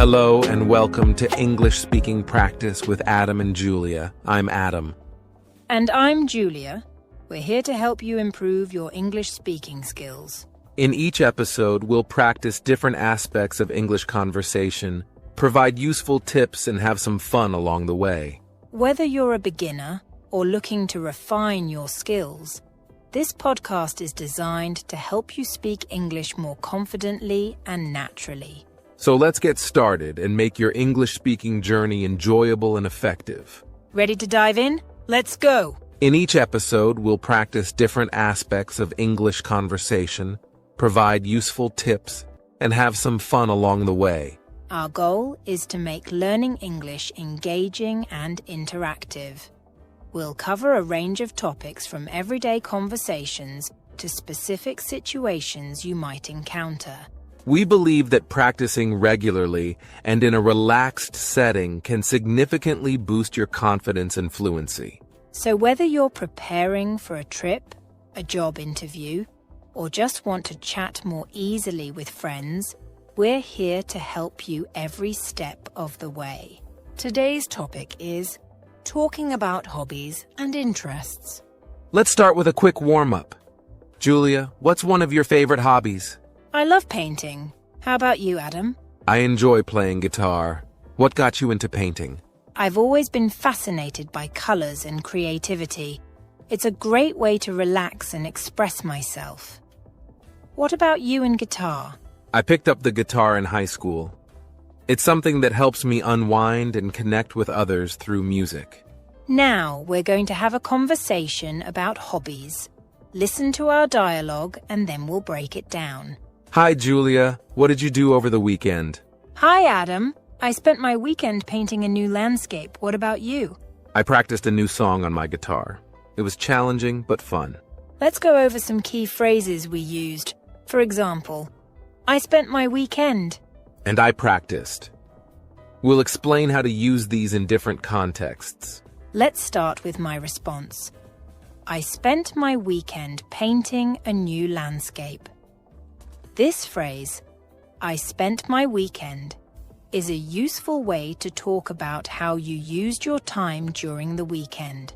Hello and welcome to English Speaking Practice with Adam and Julia. I'm Adam. And I'm Julia. We're here to help you improve your English speaking skills. In each episode, we'll practice different aspects of English conversation, provide useful tips, and have some fun along the way. Whether you're a beginner or looking to refine your skills, this podcast is designed to help you speak English more confidently and naturally. So let's get started and make your English speaking journey enjoyable and effective. Ready to dive in? Let's go! In each episode, we'll practice different aspects of English conversation, provide useful tips, and have some fun along the way. Our goal is to make learning English engaging and interactive. We'll cover a range of topics from everyday conversations to specific situations you might encounter. We believe that practicing regularly and in a relaxed setting can significantly boost your confidence and fluency. So whether you're preparing for a trip, a job interview, or just want to chat more easily with friends, we're here to help you every step of the way. Today's topic is talking about hobbies and interests. Let's start with a quick warm-up. Julia, what's one of your favorite hobbies? I love painting. How about you, Adam? I enjoy playing guitar. What got you into painting? I've always been fascinated by colors and creativity. It's a great way to relax and express myself. What about you and guitar? I picked up the guitar in high school. It's something that helps me unwind and connect with others through music. Now we're going to have a conversation about hobbies. Listen to our dialogue and then we'll break it down. Hi, Julia. What did you do over the weekend? Hi, Adam. I spent my weekend painting a new landscape. What about you? I practiced a new song on my guitar. It was challenging but fun. Let's go over some key phrases we used. For example, I spent my weekend. And I practiced. We'll explain how to use these in different contexts. Let's start with my response. I spent my weekend painting a new landscape. This phrase, I spent my weekend, is a useful way to talk about how you used your time during the weekend.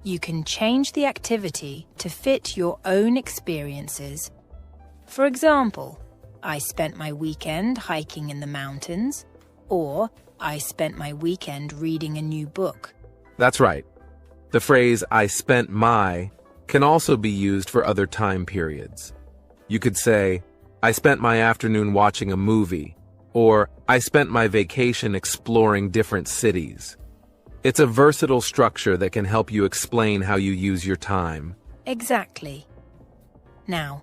You can change the activity to fit your own experiences. For example, I spent my weekend hiking in the mountains, or I spent my weekend reading a new book. That's right. The phrase, I spent my, can also be used for other time periods. You could say, I spent my afternoon watching a movie, or I spent my vacation exploring different cities. It's a versatile structure that can help you explain how you use your time. Exactly. Now,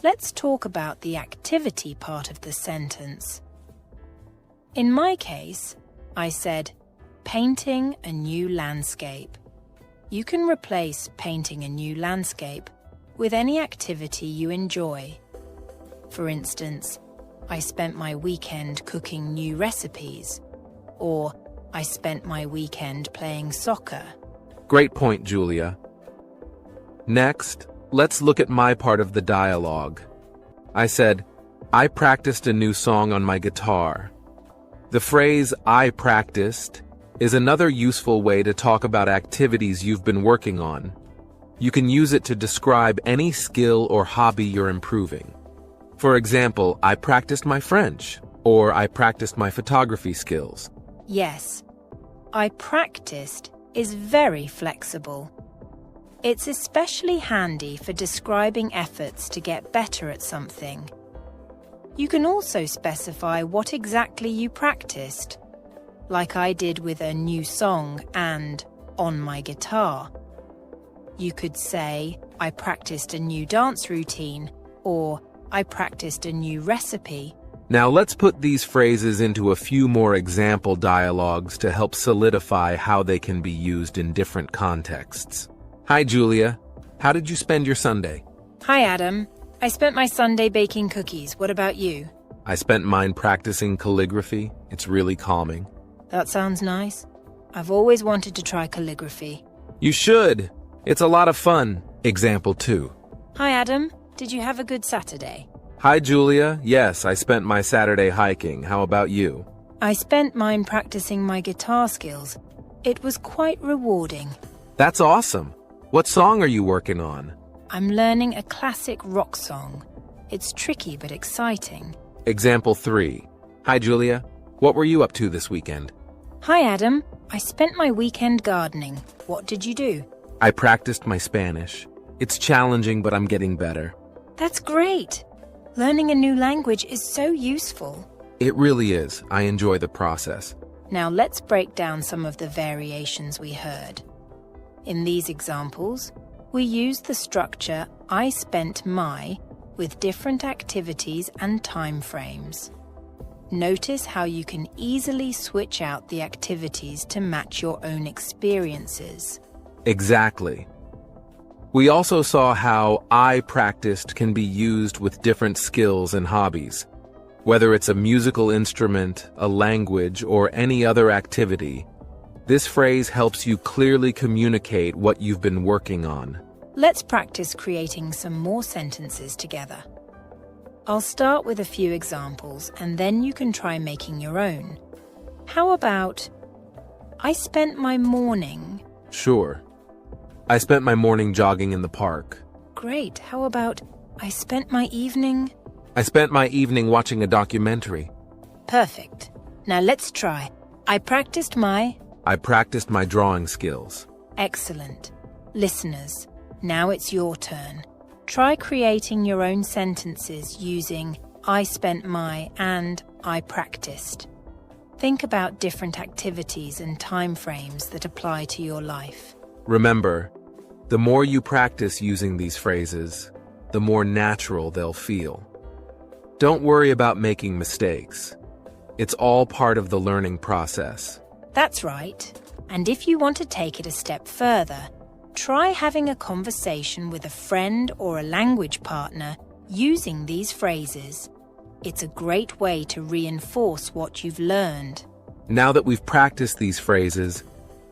let's talk about the activity part of the sentence. In my case, I said, painting a new landscape. You can replace painting a new landscape with any activity you enjoy. For instance, I spent my weekend cooking new recipes, or I spent my weekend playing soccer. Great point, Julia. Next, let's look at my part of the dialogue. I said, I practiced a new song on my guitar. The phrase, I practiced, is another useful way to talk about activities you've been working on. You can use it to describe any skill or hobby you're improving. For example, I practiced my French, or I practiced my photography skills. Yes, I practiced is very flexible. It's especially handy for describing efforts to get better at something. You can also specify what exactly you practiced, like I did with a new song and on my guitar. You could say, I practiced a new dance routine, or I practiced a new recipe. Now let's put these phrases into a few more example dialogues to help solidify how they can be used in different contexts. Hi, Julia. How did you spend your Sunday? Hi, Adam. I spent my Sunday baking cookies. What about you? I spent mine practicing calligraphy. It's really calming. That sounds nice. I've always wanted to try calligraphy. You should. It's a lot of fun. Example 2. Hi, Adam. Did you have a good Saturday? Hi, Julia. Yes, I spent my Saturday hiking. How about you? I spent mine practicing my guitar skills. It was quite rewarding. That's awesome. What song are you working on? I'm learning a classic rock song. It's tricky but exciting. Example 3. Hi, Julia. What were you up to this weekend? Hi, Adam. I spent my weekend gardening. What did you do? I practiced my Spanish. It's challenging, but I'm getting better. That's great. Learning a new language is so useful. It really is. I enjoy the process. Now let's break down some of the variations we heard. In these examples, we used the structure I spent my with different activities and time frames. Notice how you can easily switch out the activities to match your own experiences. Exactly. We also saw how I practiced can be used with different skills and hobbies. Whether it's a musical instrument, a language, or any other activity, this phrase helps you clearly communicate what you've been working on. Let's practice creating some more sentences together. I'll start with a few examples and then you can try making your own. How about, I spent my morning... Sure. I spent my morning jogging in the park. Great. How about, I spent my evening... I spent my evening watching a documentary. Perfect. Now let's try. I practiced my drawing skills. Excellent. Listeners, now it's your turn. Try creating your own sentences using I spent my and I practiced. Think about different activities and time frames that apply to your life. Remember, the more you practice using these phrases, the more natural they'll feel. Don't worry about making mistakes. It's all part of the learning process. That's right. And if you want to take it a step further, try having a conversation with a friend or a language partner using these phrases. It's a great way to reinforce what you've learned. Now that we've practiced these phrases,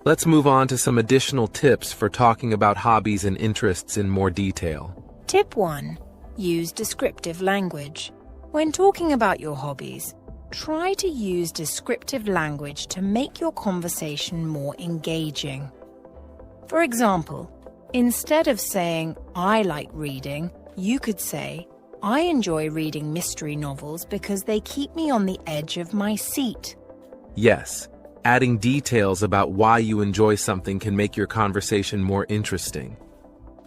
let's move on to some additional tips for talking about hobbies and interests in more detail. Tip 1. Use descriptive language. When talking about your hobbies, try to use descriptive language to make your conversation more engaging. For example, instead of saying, I like reading, you could say, I enjoy reading mystery novels because they keep me on the edge of my seat. Yes, adding details about why you enjoy something can make your conversation more interesting.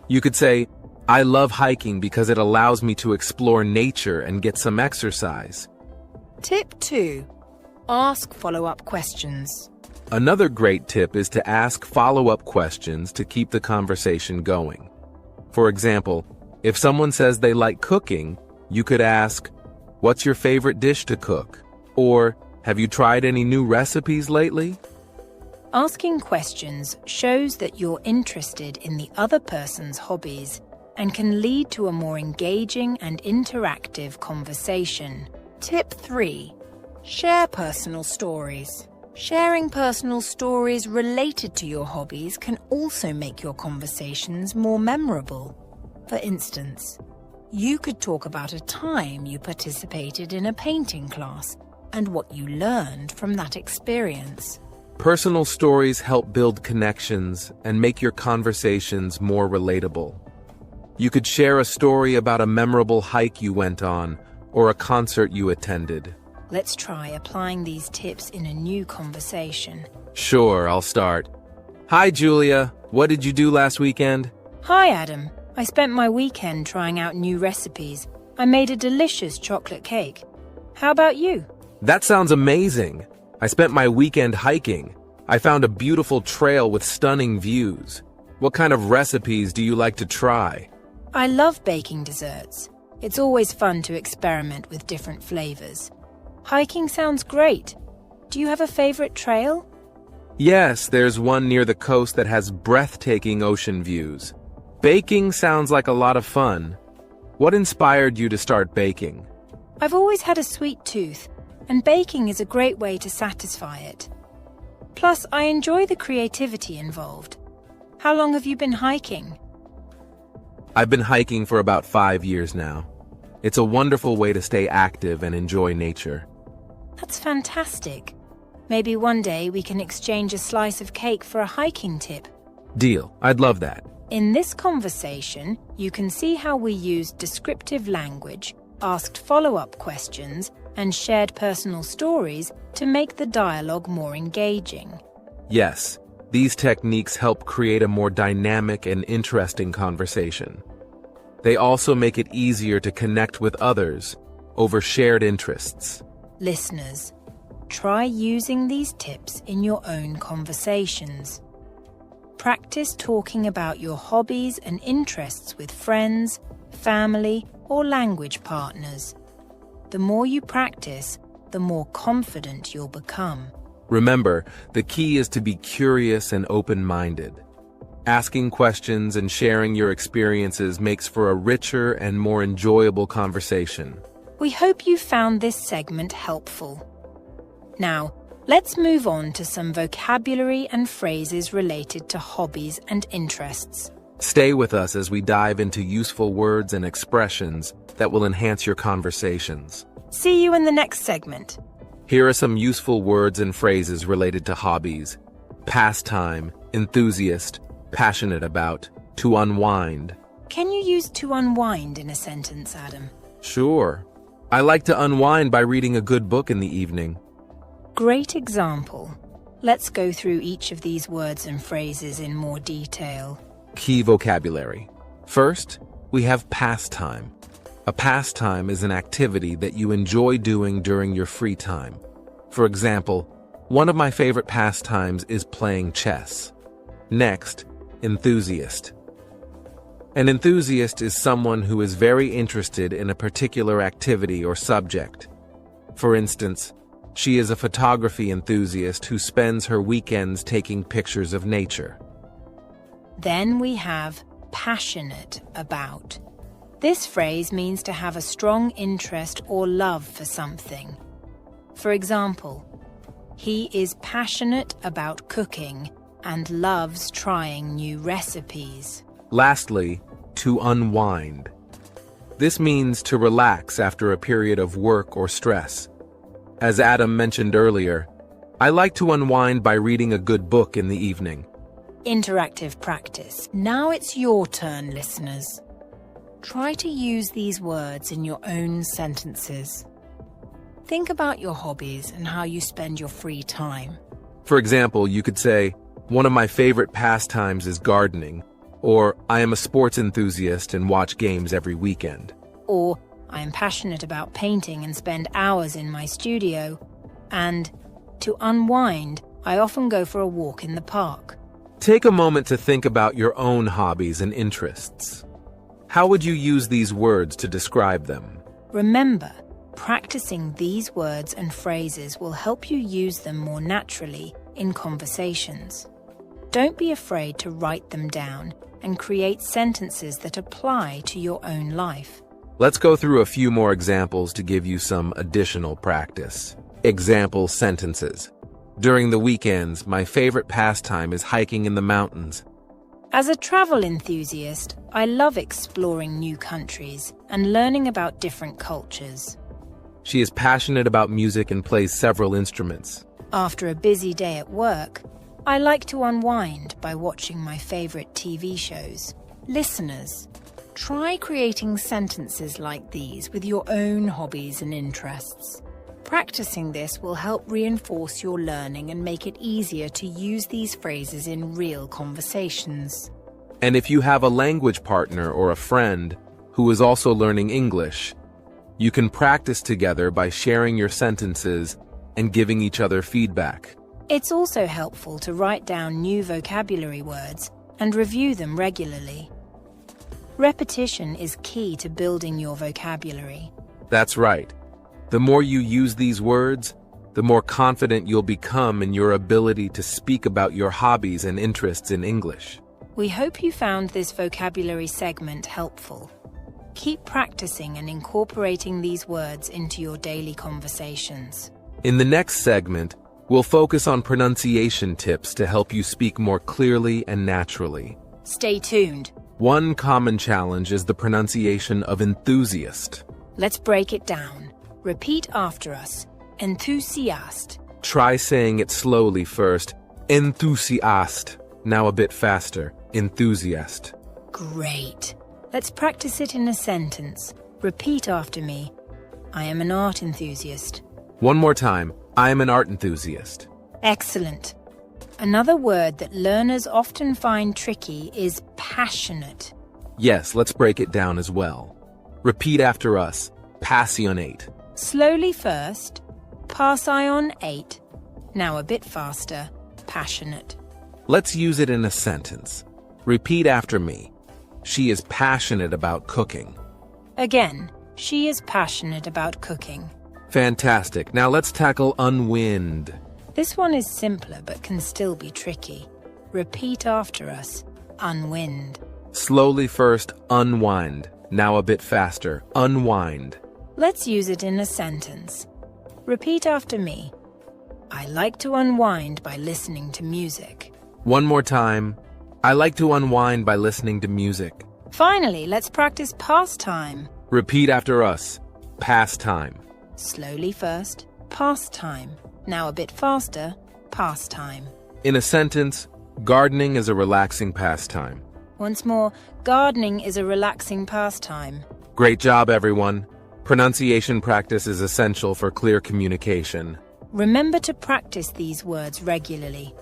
You could say, I love hiking because it allows me to explore nature and get some exercise. Tip 2. Ask follow-up questions. Another great tip is to ask follow-up questions to keep the conversation going. For example, if someone says they like cooking, you could ask, what's your favorite dish to cook? Or, have you tried any new recipes lately? Asking questions shows that you're interested in the other person's hobbies and can lead to a more engaging and interactive conversation. Tip 3. Share personal stories. Sharing personal stories related to your hobbies can also make your conversations more memorable. For instance, you could talk about a time you participated in a painting class and what you learned from that experience. Personal stories help build connections and make your conversations more relatable. You could share a story about a memorable hike you went on or a concert you attended. Let's try applying these tips in a new conversation. Sure, I'll start. Hi, Julia. What did you do last weekend? Hi, Adam. I spent my weekend trying out new recipes. I made a delicious chocolate cake. How about you? That sounds amazing. I spent my weekend hiking. I found a beautiful trail with stunning views. What kind of recipes do you like to try? I love baking desserts. It's always fun to experiment with different flavors. Hiking sounds great. Do you have a favorite trail? Yes, there's one near the coast that has breathtaking ocean views. Baking sounds like a lot of fun. What inspired you to start baking? I've always had a sweet tooth, and baking is a great way to satisfy it. Plus, I enjoy the creativity involved. How long have you been hiking? I've been hiking for about 5 years now. It's a wonderful way to stay active and enjoy nature. That's fantastic. Maybe one day we can exchange a slice of cake for a hiking tip. Deal. I'd love that. In this conversation, you can see how we used descriptive language, asked follow-up questions, and shared personal stories to make the dialogue more engaging. Yes, these techniques help create a more dynamic and interesting conversation. They also make it easier to connect with others over shared interests. Listeners, try using these tips in your own conversations. Practice talking about your hobbies and interests with friends, family, or language partners. The more you practice, the more confident you'll become. Remember, the key is to be curious and open-minded. Asking questions and sharing your experiences makes for a richer and more enjoyable conversation. We hope you found this segment helpful. Now, let's move on to some vocabulary and phrases related to hobbies and interests. Stay with us as we dive into useful words and expressions that will enhance your conversations. See you in the next segment. Here are some useful words and phrases related to hobbies: pastime, enthusiast, passionate about, to unwind. Can you use to unwind in a sentence, Adam? Sure. I like to unwind by reading a good book in the evening. Great example. Let's go through each of these words and phrases in more detail. Key vocabulary. First, we have pastime. A pastime is an activity that you enjoy doing during your free time. For example, one of my favorite pastimes is playing chess. Next, enthusiast. An enthusiast is someone who is very interested in a particular activity or subject. For instance, she is a photography enthusiast who spends her weekends taking pictures of nature. Then we have passionate about. This phrase means to have a strong interest or love for something. For example, he is passionate about cooking and loves trying new recipes. Lastly, to unwind. This means to relax after a period of work or stress. As Adam mentioned earlier, I like to unwind by reading a good book in the evening. Interactive practice. Now it's your turn, listeners. Try to use these words in your own sentences. Think about your hobbies and how you spend your free time. For example, you could say, one of my favorite pastimes is gardening, or I am a sports enthusiast and watch games every weekend. Or, I am passionate about painting and spend hours in my studio. And, to unwind, I often go for a walk in the park. Take a moment to think about your own hobbies and interests. How would you use these words to describe them? Remember, practicing these words and phrases will help you use them more naturally in conversations. Don't be afraid to write them down and create sentences that apply to your own life. Let's go through a few more examples to give you some additional practice. Example sentences. During the weekends, my favorite pastime is hiking in the mountains. As a travel enthusiast, I love exploring new countries and learning about different cultures. She is passionate about music and plays several instruments. After a busy day at work, I like to unwind by watching my favorite TV shows. Listeners, try creating sentences like these with your own hobbies and interests. Practicing this will help reinforce your learning and make it easier to use these phrases in real conversations. And if you have a language partner or a friend who is also learning English, you can practice together by sharing your sentences and giving each other feedback. It's also helpful to write down new vocabulary words and review them regularly. Repetition is key to building your vocabulary. That's right. The more you use these words, the more confident you'll become in your ability to speak about your hobbies and interests in English. We hope you found this vocabulary segment helpful. Keep practicing and incorporating these words into your daily conversations. In the next segment, we'll focus on pronunciation tips to help you speak more clearly and naturally. Stay tuned. One common challenge is the pronunciation of enthusiast. Let's break it down. Repeat after us. Enthusiast. Try saying it slowly first. Enthusiast. Now a bit faster. Enthusiast. Great. Let's practice it in a sentence. Repeat after me. I am an art enthusiast. One more time. I am an art enthusiast. Excellent. Another word that learners often find tricky is passionate. Yes, let's break it down as well. Repeat after us. Passionate. Slowly first. Passionate. Now a bit faster. Passionate. Let's use it in a sentence. Repeat after me. She is passionate about cooking. Again, she is passionate about cooking. Fantastic. Now let's tackle unwind. This one is simpler but can still be tricky. Repeat after us. Unwind. Slowly first, unwind. Now a bit faster. Unwind. Let's use it in a sentence. Repeat after me. I like to unwind by listening to music. One more time. I like to unwind by listening to music. Finally, let's practice pastime. Repeat after us. Pastime. Slowly first. Pastime. Now a bit faster. Pastime. In a sentence, gardening is a relaxing pastime. Once more, gardening is a relaxing pastime. Great job, everyone. Pronunciation practice is essential for clear communication. Remember to practice these words regularly.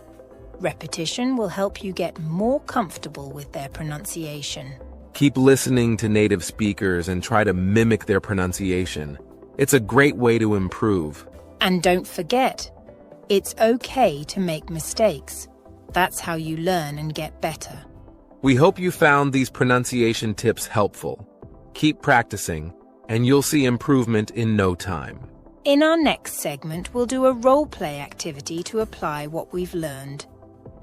Repetition will help you get more comfortable with their pronunciation. Keep listening to native speakers and try to mimic their pronunciation. It's a great way to improve. And don't forget, it's okay to make mistakes. That's how you learn and get better. We hope you found these pronunciation tips helpful. Keep practicing, and you'll see improvement in no time. In our next segment, we'll do a role-play activity to apply what we've learned.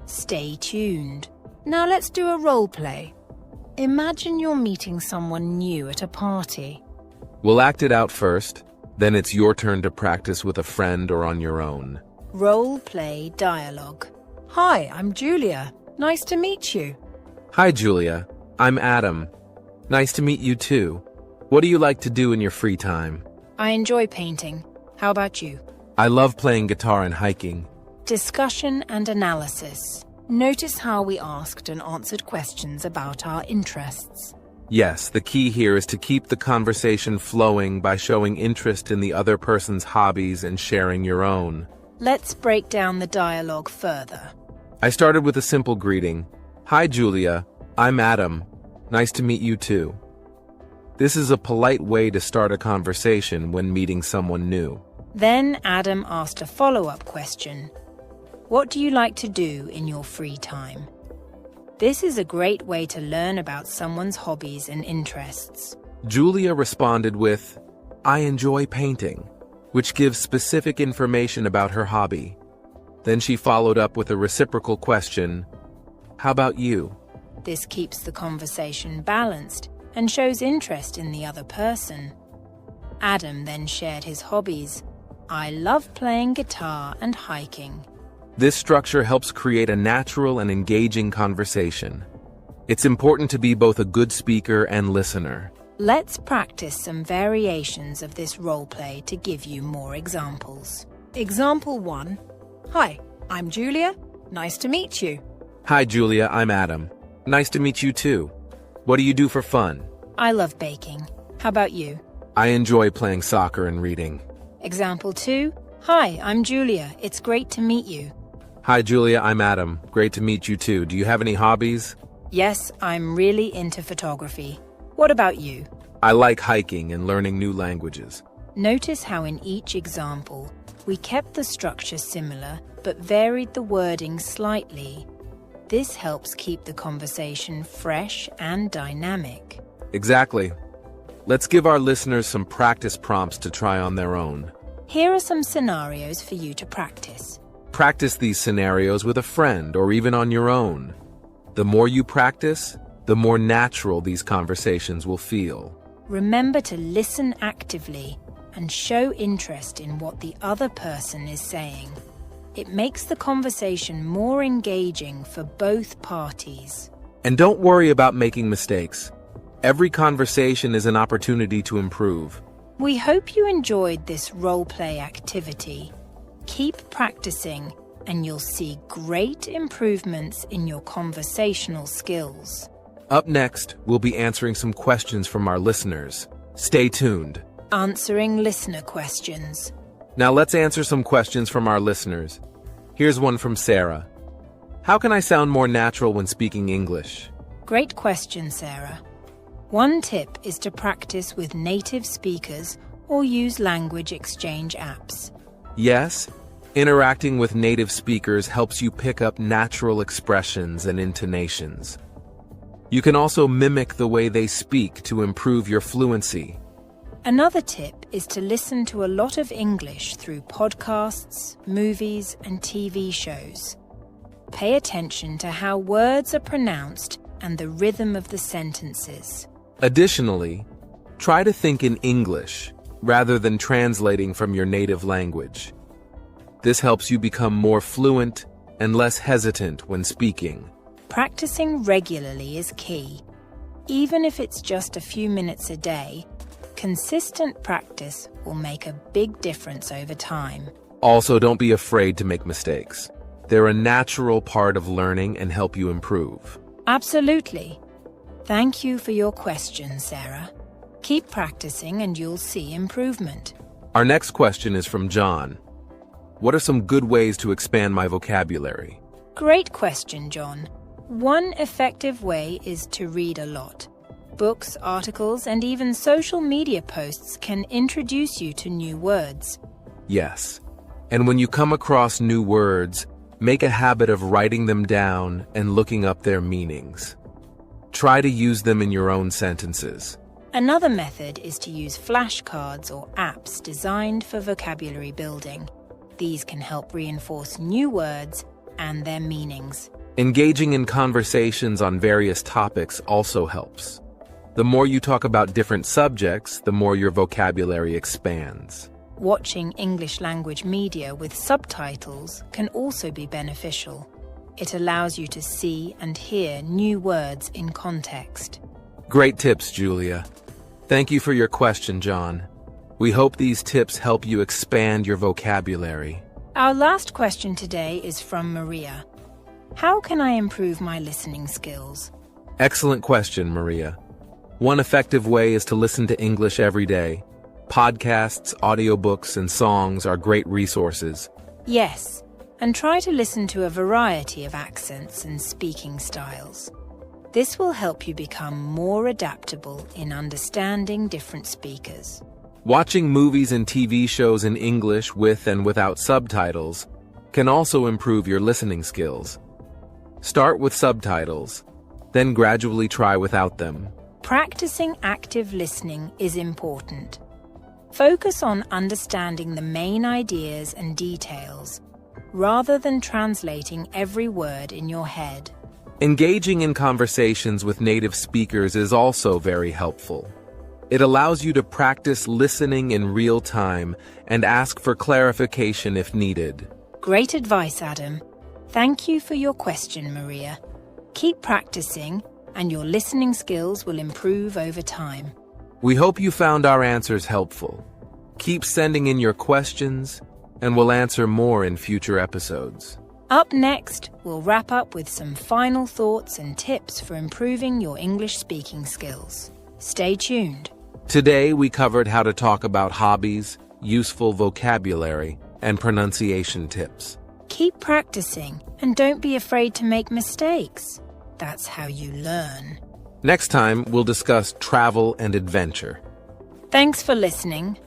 Stay tuned. Now let's do a role-play. Imagine you're meeting someone new at a party. We'll act it out first, then it's your turn to practice with a friend or on your own. Role-play dialogue. Hi, I'm Julia. Nice to meet you. Hi, Julia. I'm Adam. Nice to meet you too. What do you like to do in your free time? I enjoy painting. How about you? I love playing guitar and hiking. Discussion and analysis. Notice how we asked and answered questions about our interests. Yes, the key here is to keep the conversation flowing by showing interest in the other person's hobbies and sharing your own. Let's break down the dialogue further. I started with a simple greeting. Hi, Julia. I'm Adam. Nice to meet you too. This is a polite way to start a conversation when meeting someone new. Then Adam asked a follow-up question. What do you like to do in your free time? This is a great way to learn about someone's hobbies and interests. Julia responded with, I enjoy painting, which gives specific information about her hobby. Then she followed up with a reciprocal question, how about you? This keeps the conversation balanced and shows interest in the other person. Adam then shared his hobbies. I love playing guitar and hiking. This structure helps create a natural and engaging conversation. It's important to be both a good speaker and listener. Let's practice some variations of this role-play to give you more examples. Example 1. Hi, I'm Julia. Nice to meet you. Hi, Julia. I'm Adam. Nice to meet you too. What do you do for fun? I love baking. How about you? I enjoy playing soccer and reading. Example 2. Hi, I'm Julia. It's great to meet you. Hi, Julia. I'm Adam. Great to meet you too. Do you have any hobbies? Yes, I'm really into photography. What about you? I like hiking and learning new languages. Notice how in each example, we kept the structure similar but varied the wording slightly. This helps keep the conversation fresh and dynamic. Exactly. Let's give our listeners some practice prompts to try on their own. Here are some scenarios for you to practice. Practice these scenarios with a friend or even on your own. The more you practice, the more natural these conversations will feel. Remember to listen actively and show interest in what the other person is saying. It makes the conversation more engaging for both parties. And don't worry about making mistakes. Every conversation is an opportunity to improve. We hope you enjoyed this role-play activity. Keep practicing and you'll see great improvements in your conversational skills. Up next, we'll be answering some questions from our listeners. Stay tuned. Answering listener questions. Now let's answer some questions from our listeners. Here's one from Sarah. How can I sound more natural when speaking English? Great question, Sarah. One tip is to practice with native speakers or use language exchange apps. Yes, interacting with native speakers helps you pick up natural expressions and intonations. You can also mimic the way they speak to improve your fluency. Another tip is to listen to a lot of English through podcasts, movies, and TV shows. Pay attention to how words are pronounced and the rhythm of the sentences. Additionally, try to think in English rather than translating from your native language. This helps you become more fluent and less hesitant when speaking. Practicing regularly is key. Even if it's just a few minutes a day, consistent practice will make a big difference over time. Also, don't be afraid to make mistakes. They're a natural part of learning and help you improve. Absolutely. Thank you for your question, Sarah. Keep practicing and you'll see improvement. Our next question is from John. What are some good ways to expand my vocabulary? Great question, John. One effective way is to read a lot. Books, articles, and even social media posts can introduce you to new words. Yes. And when you come across new words, make a habit of writing them down and looking up their meanings. Try to use them in your own sentences. Another method is to use flashcards or apps designed for vocabulary building. These can help reinforce new words and their meanings. Engaging in conversations on various topics also helps. The more you talk about different subjects, the more your vocabulary expands. Watching English language media with subtitles can also be beneficial. It allows you to see and hear new words in context. Great tips, Julia. Thank you for your question, John. We hope these tips help you expand your vocabulary. Our last question today is from Maria. How can I improve my listening skills? Excellent question, Maria. One effective way is to listen to English every day. Podcasts, audiobooks, and songs are great resources. Yes, and try to listen to a variety of accents and speaking styles. This will help you become more adaptable in understanding different speakers. Watching movies and TV shows in English with and without subtitles can also improve your listening skills. Start with subtitles, then gradually try without them. Practicing active listening is important. Focus on understanding the main ideas and details, rather than translating every word in your head. Engaging in conversations with native speakers is also very helpful. It allows you to practice listening in real time and ask for clarification if needed. Great advice, Adam. Thank you for your question, Maria. Keep practicing, and your listening skills will improve over time. We hope you found our answers helpful. Keep sending in your questions, and we'll answer more in future episodes. Up next, we'll wrap up with some final thoughts and tips for improving your English speaking skills. Stay tuned. Today, we covered how to talk about hobbies, useful vocabulary, and pronunciation tips. Keep practicing, and don't be afraid to make mistakes. That's how you learn. Next time, we'll discuss travel and adventure. Thanks for listening.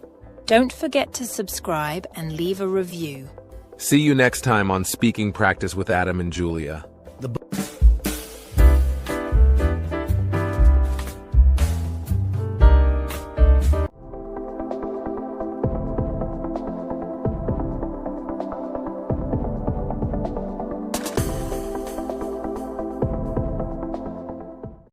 Don't forget to subscribe and leave a review. See you next time on Speaking Practice with Adam and Julia.